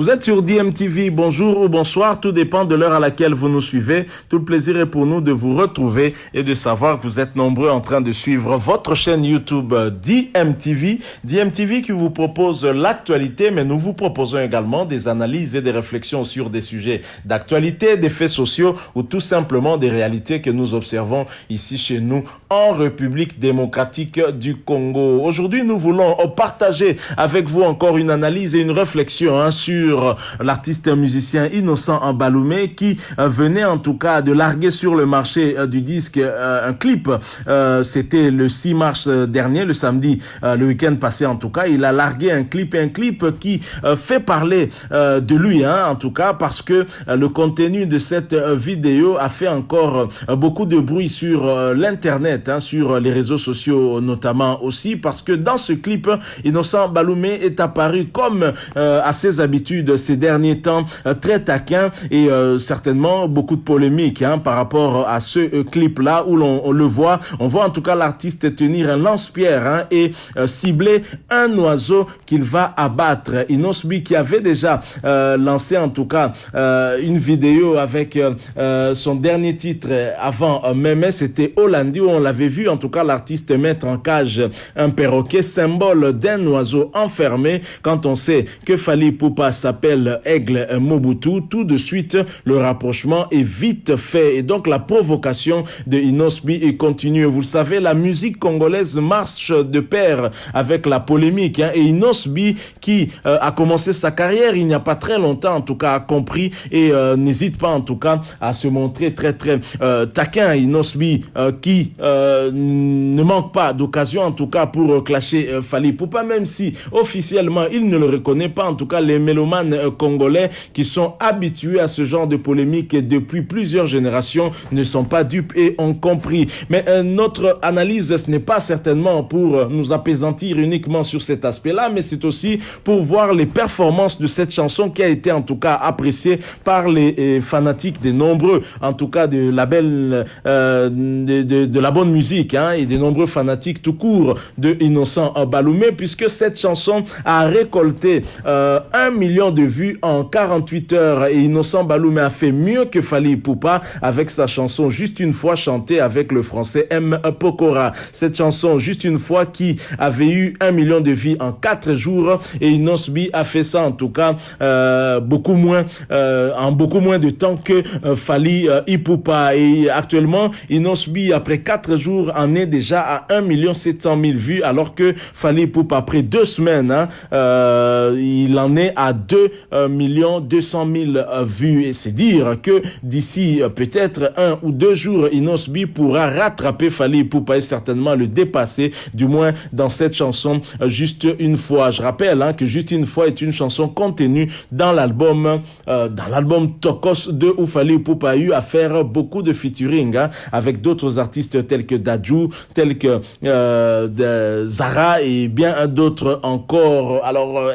Vous êtes sur DMTV, bonjour ou bonsoir, tout dépend de l'heure à laquelle vous nous suivez. Tout le plaisir est pour nous de vous retrouver et de savoir que vous êtes nombreux en train de suivre votre chaîne YouTube DMTV. DMTV qui vous propose l'actualité, mais nous vous proposons également des analyses et des réflexions sur des sujets d'actualité, des faits sociaux ou tout simplement des réalités que nous observons ici chez nous en République démocratique du Congo. Aujourd'hui, nous voulons partager avec vous encore une analyse et une réflexion sur l'artiste musicien Innocent Mbaloumé qui venait en tout cas de larguer sur le marché du disque un clip. C'était le 6 mars dernier, le samedi, le week-end passé en tout cas. Il a largué un clip qui fait parler de lui, en tout cas, parce que le contenu de cette vidéo a fait encore beaucoup de bruit sur l'internet, sur les réseaux sociaux notamment aussi, parce que dans ce clip, Innocent Mbaloumé est apparu comme à ses habitudes ces derniers temps, très taquin et certainement beaucoup de polémiques par rapport à ce clip-là où on le voit. On voit en tout cas l'artiste tenir un lance-pierre et cibler un oiseau qu'il va abattre. Inosbi qui avait déjà lancé en tout cas une vidéo avec son dernier titre avant Mémé, c'était Hollandi, où on l'avait vu en tout cas l'artiste mettre en cage un perroquet, symbole d'un oiseau enfermé. Quand on sait que Fally Ipupa s'appelle Aigle Mobutu, tout de suite le rapprochement est vite fait et donc la provocation de Inosbi continue. Vous le savez, la musique congolaise marche de pair avec la polémique et Inosbi qui a commencé sa carrière il n'y a pas très longtemps en tout cas a compris et n'hésite pas en tout cas à se montrer très taquin. Inosbi qui ne manque pas d'occasion en tout cas pour clasher Fally Ipupa, même si officiellement il ne le reconnaît pas. En tout cas, les mélomanes congolais qui sont habitués à ce genre de polémique depuis plusieurs générations ne sont pas dupes et ont compris. Mais notre analyse, ce n'est pas certainement pour nous apaisantir uniquement sur cet aspect-là, mais c'est aussi pour voir les performances de cette chanson qui a été en tout cas appréciée par les fanatiques des nombreux, en tout cas de la belle, de la bonne musique et des nombreux fanatiques tout court de Innocent Mbaloumé, puisque cette chanson a récolté 1 million de vues en 48 heures et Innocent Mbaloumé a fait mieux que Fally Ipupa avec sa chanson Juste une fois chantée avec le français M. Pokora. Cette chanson Juste une fois qui avait eu 1 million de vues en 4 jours et Inosbi a fait ça en tout cas en beaucoup moins de temps que Fally Ipupa. Et actuellement Inosbi après 4 jours en est déjà à 1 700 000 vues alors que Fally Ipupa après 2 semaines il en est à 2 200 000 vues et c'est dire que d'ici peut-être 1 ou 2 jours Inosbi pourra rattraper Fally Ipupa et certainement le dépasser, du moins dans cette chanson Juste une fois. Je rappelle que Juste une fois est une chanson contenue dans l'album Tokos 2 où Fally Ipupa a eu à faire beaucoup de featuring avec d'autres artistes tels que Dadju, tels que Zara et bien d'autres encore. Alors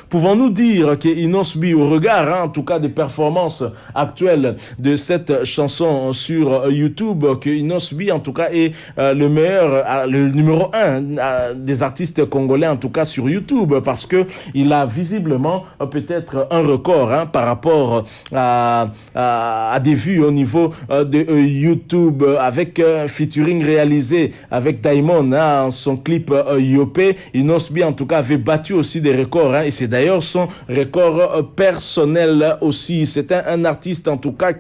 pouvons-nous dire que Inosbi, au regard en tout cas des performances actuelles de cette chanson sur YouTube, que Inosbi en tout cas est le meilleur, le numéro 1 des artistes congolais en tout cas sur YouTube, parce que il a visiblement peut-être un record par rapport à des vues au niveau de YouTube avec un featuring réalisé avec Diamond son clip Yopé. Inosbi en tout cas avait battu aussi des records et c'est d'ailleurs son record personnel aussi. C'est un artiste en tout cas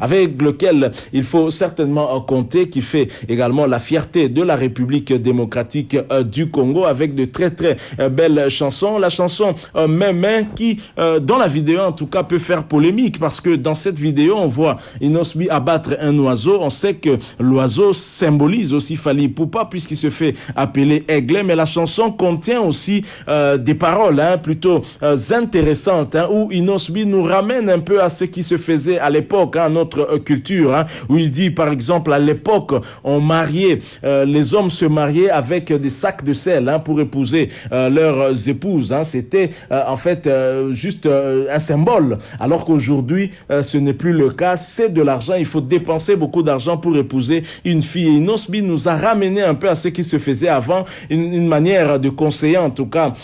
avec lequel il faut certainement compter, qui fait également la fierté de la République démocratique du Congo avec de très belles chansons. La chanson Mémé qui dans la vidéo en tout cas peut faire polémique parce que dans cette vidéo on voit Inosbi abattre un oiseau. On sait que l'oiseau symbolise aussi Fally Ipupa puisqu'il se fait appeler Aigle, mais la chanson contient aussi des paroles plutôt intéressantes où Inosbi nous ramène un peu à ce qui se faisait à l'époque, notre culture, où il dit par exemple à l'époque on mariait, les hommes se mariaient avec des sacs de sel pour épouser leurs épouses. C'était en fait juste un symbole, alors qu'aujourd'hui ce n'est plus le cas, c'est de l'argent, il faut dépenser beaucoup d'argent pour épouser une fille. Et Inosbi nous a ramené un peu à ce qui se faisait avant, une manière de conseiller en tout cas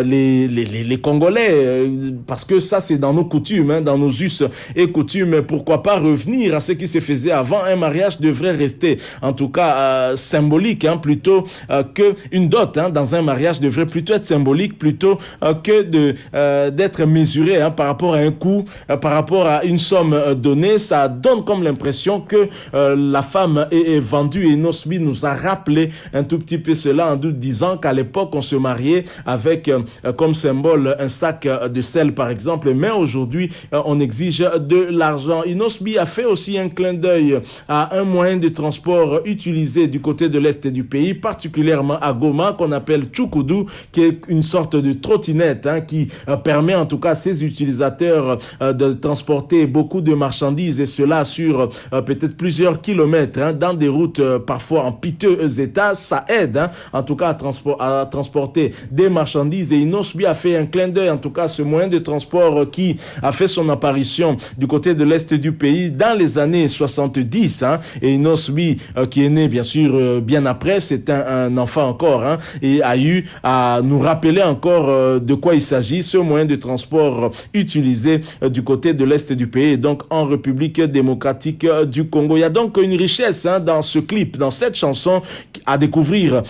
les Congolais Congolais, parce que ça c'est dans nos coutumes, dans nos us et coutumes. Pourquoi pas revenir à ce qui se faisait avant? Un mariage devrait rester, en tout cas symbolique, plutôt que une dot. Dans un mariage devrait plutôt être symbolique, plutôt que d'être mesuré par rapport à un coût, par rapport à une somme donnée. Ça donne comme l'impression que la femme est vendue, et Inosbi nous a rappelé un tout petit peu cela en nous disant qu'à l'époque on se mariait avec comme symbole un sac de sel par exemple, mais aujourd'hui on exige de l'argent. Inosbi a fait aussi un clin d'œil à un moyen de transport utilisé du côté de l'est du pays, particulièrement à Goma, qu'on appelle Tchoukoudou, qui est une sorte de trottinette qui permet en tout cas à ses utilisateurs de transporter beaucoup de marchandises, et cela sur peut-être plusieurs kilomètres dans des routes parfois en piteux état. Ça aide en tout cas à transporter des marchandises, et Inosbi a fait un clin d'œil en tout cas à ce moyen de transport qui a fait son apparition du côté de l'est du pays dans les années 70 et Inosbi qui est né bien sûr bien après, c'est un enfant encore et a eu à nous rappeler encore de quoi il s'agit, ce moyen de transport utilisé du côté de l'est du pays, donc en République démocratique du Congo. Il y a donc une richesse dans ce clip, dans cette chanson à découvrir.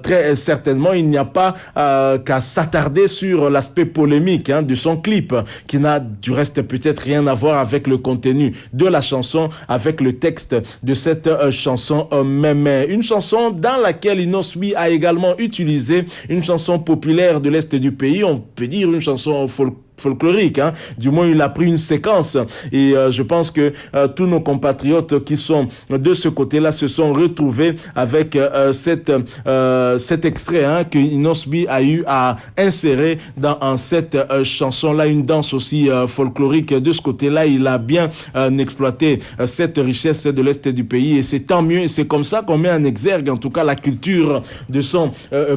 Très certainement, il n'y a pas qu'à s'attarder sur l'aspect polémique de son clip, qui n'a du reste peut-être rien à voir avec le contenu de la chanson, avec le texte de cette chanson même. Une chanson dans laquelle Inosbi a également utilisé une chanson populaire de l'Est du pays, on peut dire une chanson folklorique, du moins il a pris une séquence, et je pense que tous nos compatriotes qui sont de ce côté-là se sont retrouvés avec cet extrait que Inosbi a eu à insérer dans cette chanson-là, une danse aussi folklorique. De ce côté-là, il a bien exploité cette richesse de l'Est du pays, et c'est tant mieux, et c'est comme ça qu'on met en exergue en tout cas la culture de son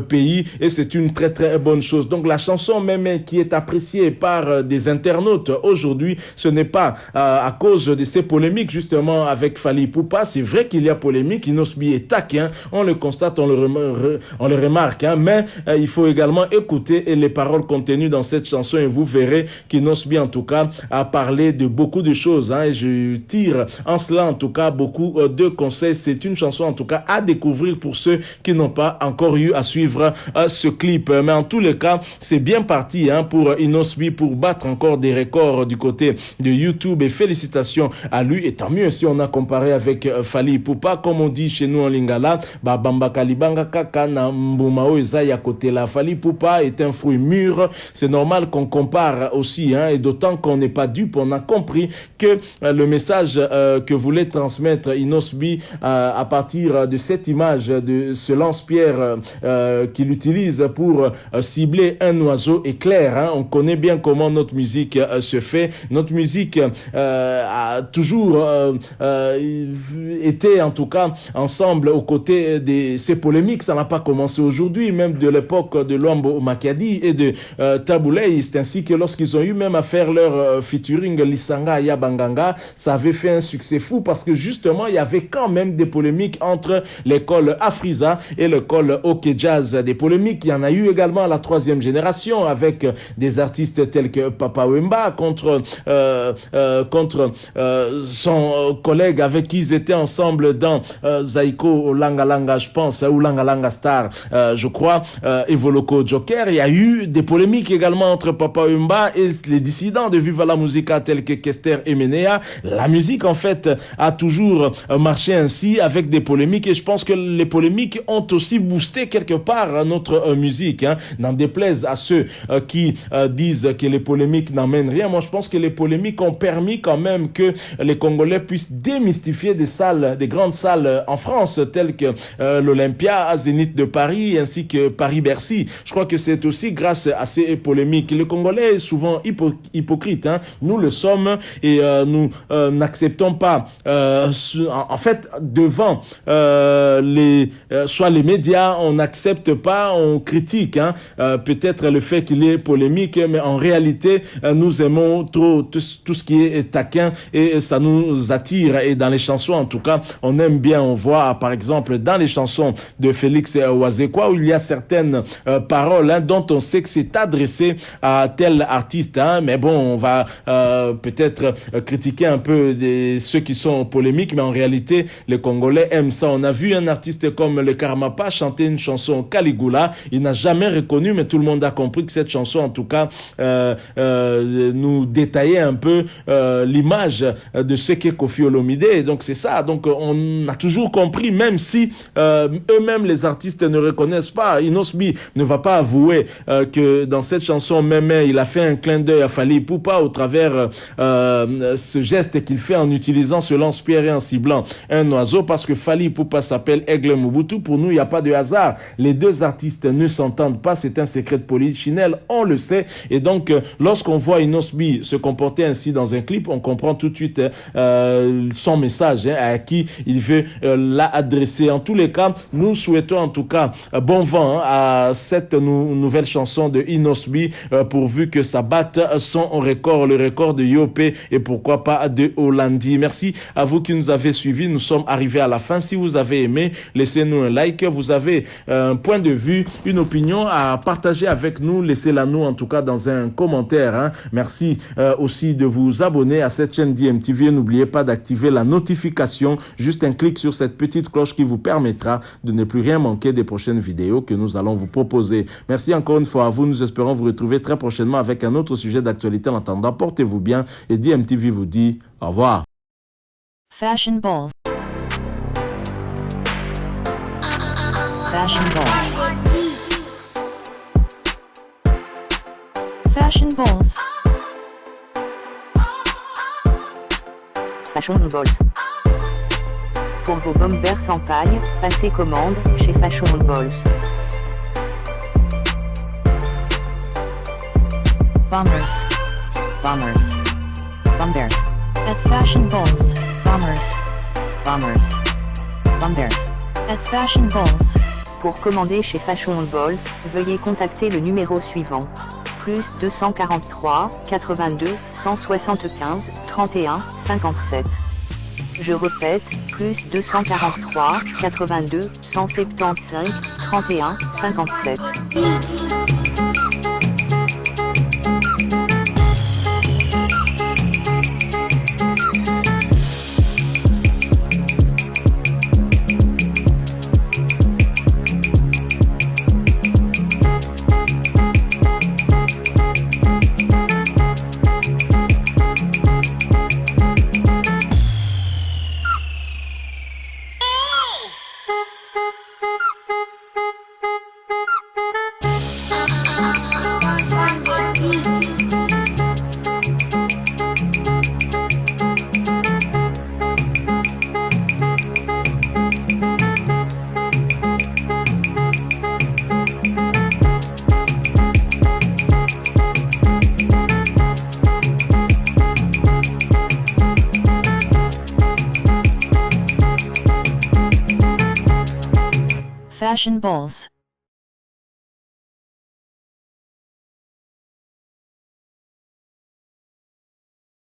pays, et c'est une très très bonne chose. Donc la chanson même qui est appréciée par des internautes aujourd'hui, ce n'est pas à cause de ces polémiques justement avec Fally Ipupa. C'est vrai qu'il y a polémique, Inosbi est taquin, on le constate, on le remarque, mais il faut également écouter les paroles contenues dans cette chanson, et vous verrez qu'Inosbi en tout cas a parlé de beaucoup de choses, et je tire en cela en tout cas beaucoup de conseils. C'est une chanson en tout cas à découvrir pour ceux qui n'ont pas encore eu à suivre ce clip, mais en tous les cas c'est bien parti pour Inosbi, pour battre encore des records du côté de YouTube, et félicitations à lui, et tant mieux si on a comparé avec Fally Ipupa, comme on dit chez nous en Lingala, bamba kalibanga kaka na mbumao eza ya kote la. Fally Ipupa est un fruit mûr, c'est normal qu'on compare aussi, et d'autant qu'on n'est pas dupe, on a compris que le message que voulait transmettre Inosbi à partir de cette image de ce lance-pierre qu'il utilise pour cibler un oiseau est clair, on connaît bien comment notre musique se fait. Notre musique a toujours été en tout cas ensemble aux côtés de ces polémiques. Ça n'a pas commencé aujourd'hui, même de l'époque de Luambo Makadi et de Taboulay. C'est ainsi que lorsqu'ils ont eu même à faire leur featuring Lisanga Yabanganga, ça avait fait un succès fou, parce que justement il y avait quand même des polémiques entre l'école Afriza et l'école OK Jazz. Des polémiques, il y en a eu également à la troisième génération avec des artistes tels que Papa Wemba contre son collègue avec qui ils étaient ensemble dans Zaiko Langa Langa, je pense, ou Langa Langa Star, je crois, Evoloko Joker. Il y a eu des polémiques également entre Papa Wemba et les dissidents de Viva la Musica tels que Kester et Menea. La musique en fait a toujours marché ainsi, avec des polémiques, et je pense que les polémiques ont aussi boosté quelque part notre musique, n'en déplaise à ceux qui disent que les polémiques n'amènent rien. Moi je pense que les polémiques ont permis quand même que les Congolais puissent démystifier des salles, des grandes salles en France telles que l'Olympia, Zénith de Paris ainsi que Paris-Bercy. Je crois que c'est aussi grâce à ces polémiques. Le Congolais est souvent hypocrite, nous le sommes, et nous n'acceptons pas en fait devant soit les médias, on n'accepte pas, on critique peut-être le fait qu'il y ait polémique, mais en réalité réalité, nous aimons trop tout ce qui est taquin et ça nous attire. Et dans les chansons, en tout cas, on aime bien, on voit par exemple dans les chansons de Félix Wazekwa où il y a certaines paroles dont on sait que c'est adressé à tel artiste. Mais bon, on va peut-être critiquer un peu ceux qui sont polémiques, mais en réalité, les Congolais aiment ça. On a vu un artiste comme le Karmapa chanter une chanson Caligula. Il n'a jamais reconnu, mais tout le monde a compris que cette chanson, en tout cas, nous détaillait un peu l'image de ce qu'est Koffi Olomide. Et donc, c'est ça. Donc, on a toujours compris, même si eux-mêmes, les artistes ne reconnaissent pas. Inosbi ne va pas avouer que dans cette chanson, même il a fait un clin d'œil à Fally Ipupa au travers ce geste qu'il fait en utilisant ce lance-pierre et en ciblant un oiseau, parce que Fally Ipupa s'appelle Aigle Mobutu. Pour nous, il n'y a pas de hasard. Les deux artistes ne s'entendent pas. C'est un secret de polichinelle, on le sait. Et donc, lorsqu'on voit Inosbi se comporter ainsi dans un clip, on comprend tout de suite son message, à qui il veut l'adresser. En tous les cas, nous souhaitons en tout cas bon vent à cette nouvelle chanson de Inosbi, pourvu que ça batte son record, le record de Yopé et pourquoi pas de Hollandi. Merci à vous qui nous avez suivis. Nous sommes arrivés à la fin. Si vous avez aimé, laissez-nous un like. Vous avez un point de vue, une opinion à partager avec nous, laissez-la nous en tout cas dans un commentaire. Merci aussi de vous abonner à cette chaîne DMTV. N'oubliez pas d'activer la notification, juste un clic sur cette petite cloche qui vous permettra de ne plus rien manquer des prochaines vidéos que nous allons vous proposer. Merci encore une fois à vous. Nous espérons vous retrouver très prochainement avec un autre sujet d'actualité. En attendant, portez-vous bien et DMTV vous dit au revoir. Fashion balls. Fashion balls. Fashion balls. Fashion balls. Pour vos bombers en paille, passez commande chez Fashion balls. Bombers. Bombers. Bombers. At Fashion balls. Bombers. Bombers. Bombers. At Fashion balls. Pour commander chez Fashion Balls, veuillez contacter le numéro suivant. Plus 243 82 175 31 57. Je répète, plus 243 82 175 31 57. Fashion balls.